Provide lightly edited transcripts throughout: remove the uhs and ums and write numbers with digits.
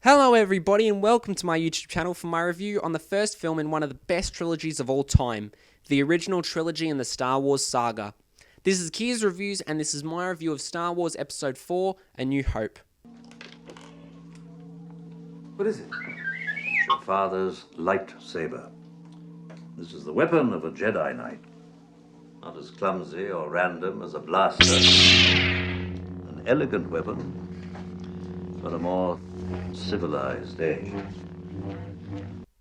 Hello everybody and welcome to my YouTube channel for my review on the first film in one of the best trilogies of all time, the original trilogy in the Star Wars saga. This is Kia's Reviews and this is my review of Star Wars Episode 4, A New Hope. What is it? Your father's lightsaber. This is the weapon of a Jedi Knight. Not as clumsy or random as a blaster. An elegant weapon for a more civilized age.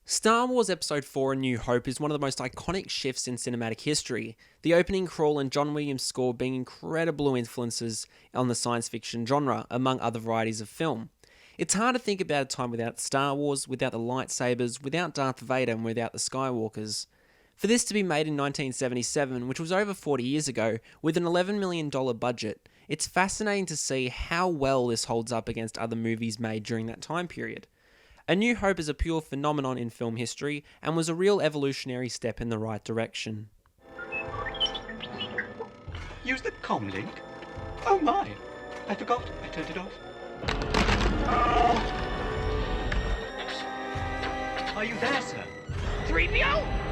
Star Wars Episode 4 A New Hope is one of the most iconic shifts in cinematic history, the opening crawl and John Williams' score being incredible influences on the science fiction genre, among other varieties of film. It's hard to think about a time without Star Wars, without the lightsabers, without Darth Vader, and without the Skywalkers. For this to be made in 1977, which was over 40 years ago, with an $11 million budget, it's fascinating to see how well this holds up against other movies made during that time period. A New Hope is a pure phenomenon in film history, and was a real evolutionary step in the right direction. Use the comm link? Oh my, I forgot, I turned it off. Are you there, sir? 3PO?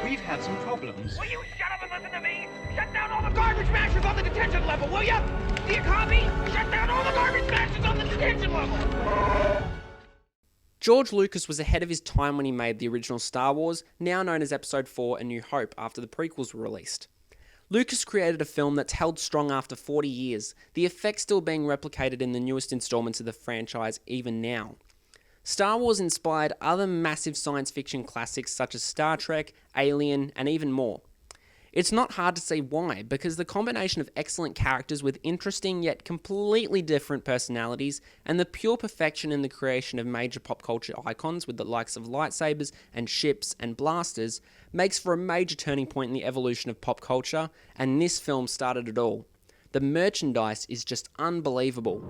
We've had some problems. Will you shut up and listen to me? Shut down all the garbage mashers on the detention level, will ya? Do you copy? Shut down all the garbage mashers on the detention level! George Lucas was ahead of his time when he made the original Star Wars, now known as Episode 4 A New Hope, after the prequels were released. Lucas created a film that's held strong after 40 years, the effects still being replicated in the newest installments of the franchise even now. Star Wars inspired other massive science fiction classics such as Star Trek, Alien, and even more. It's not hard to see why, because the combination of excellent characters with interesting yet completely different personalities, and the pure perfection in the creation of major pop culture icons with the likes of lightsabers and ships and blasters, makes for a major turning point in the evolution of pop culture, and this film started it all. The merchandise is just unbelievable.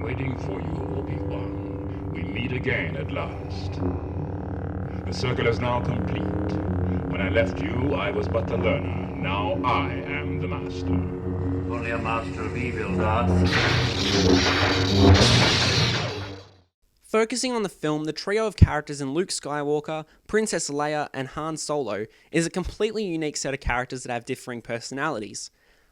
Waiting for you, Obi-Wan. We meet again at last. The circle is now complete. When I left you, I was but the learner. Now I am the master. Only a master of evil, Darth. Focusing on the film, the trio of characters in Luke Skywalker, Princess Leia, and Han Solo is a completely unique set of characters that have differing personalities.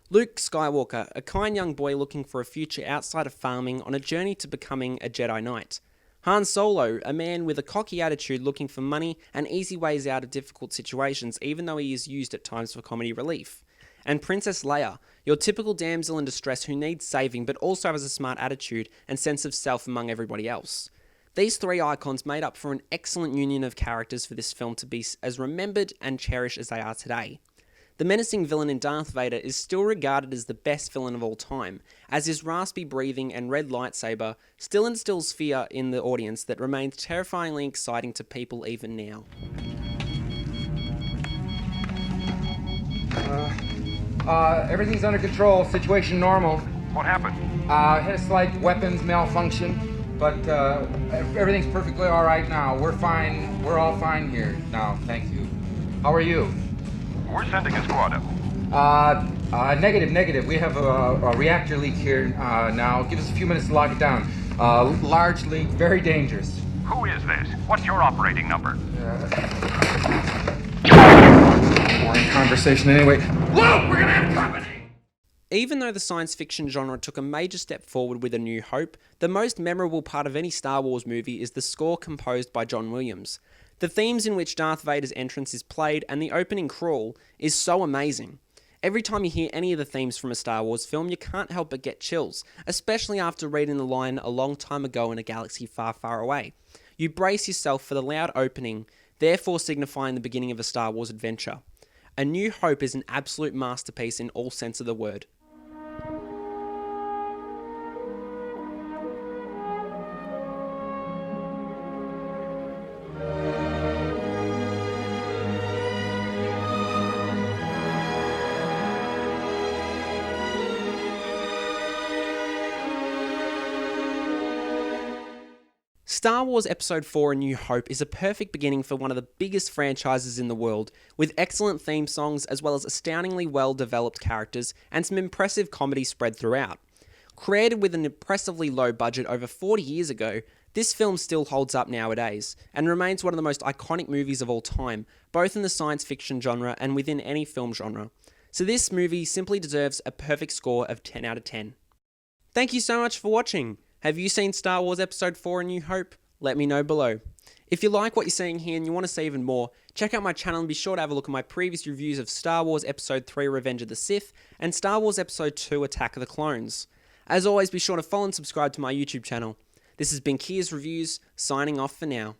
Luke Skywalker, a kind young boy looking for a future outside of farming on a journey to becoming a Jedi Knight. Han Solo, a man with a cocky attitude looking for money and easy ways out of difficult situations even though he is used at times for comedy relief. And Princess Leia, your typical damsel in distress who needs saving but also has a smart attitude and sense of self among everybody else. These three icons made up for an excellent union of characters for this film to be as remembered and cherished as they are today. The menacing villain in Darth Vader is still regarded as the best villain of all time, as his raspy breathing and red lightsaber still instills fear in the audience that remains terrifyingly exciting to people even now. Everything's under control, situation normal. What happened? Had a slight weapons malfunction, but everything's perfectly all right now. We're fine, we're all fine here now, thank you. How are you? We're sending a squad up. Negative. We have a reactor leak here now. Give us a few minutes to lock it down. Large leak, very dangerous. Who is this? What's your operating number? Boring conversation anyway. Luke, we're gonna have company! Even though the science fiction genre took a major step forward with A New Hope, the most memorable part of any Star Wars movie is the score composed by John Williams. The themes in which Darth Vader's entrance is played and the opening crawl is so amazing. Every time you hear any of the themes from a Star Wars film, you can't help but get chills, especially after reading the line "a long time ago in a galaxy far, far away." You brace yourself for the loud opening, therefore signifying the beginning of a Star Wars adventure. A New Hope is an absolute masterpiece in all sense of the word. Star Wars Episode 4 A New Hope is a perfect beginning for one of the biggest franchises in the world, with excellent theme songs as well as astoundingly well developed characters and some impressive comedy spread throughout. Created with an impressively low budget over 40 years ago, this film still holds up nowadays, and remains one of the most iconic movies of all time, both in the science fiction genre and within any film genre. So this movie simply deserves a perfect score of 10 out of 10. Thank you so much for watching. Have you seen Star Wars Episode 4 A New Hope? Let me know below. If you like what you're seeing here and you want to see even more, check out my channel and be sure to have a look at my previous reviews of Star Wars Episode 3 Revenge of the Sith and Star Wars Episode 2 Attack of the Clones. As always, be sure to follow and subscribe to my YouTube channel. This has been Kia's Reviews, signing off for now.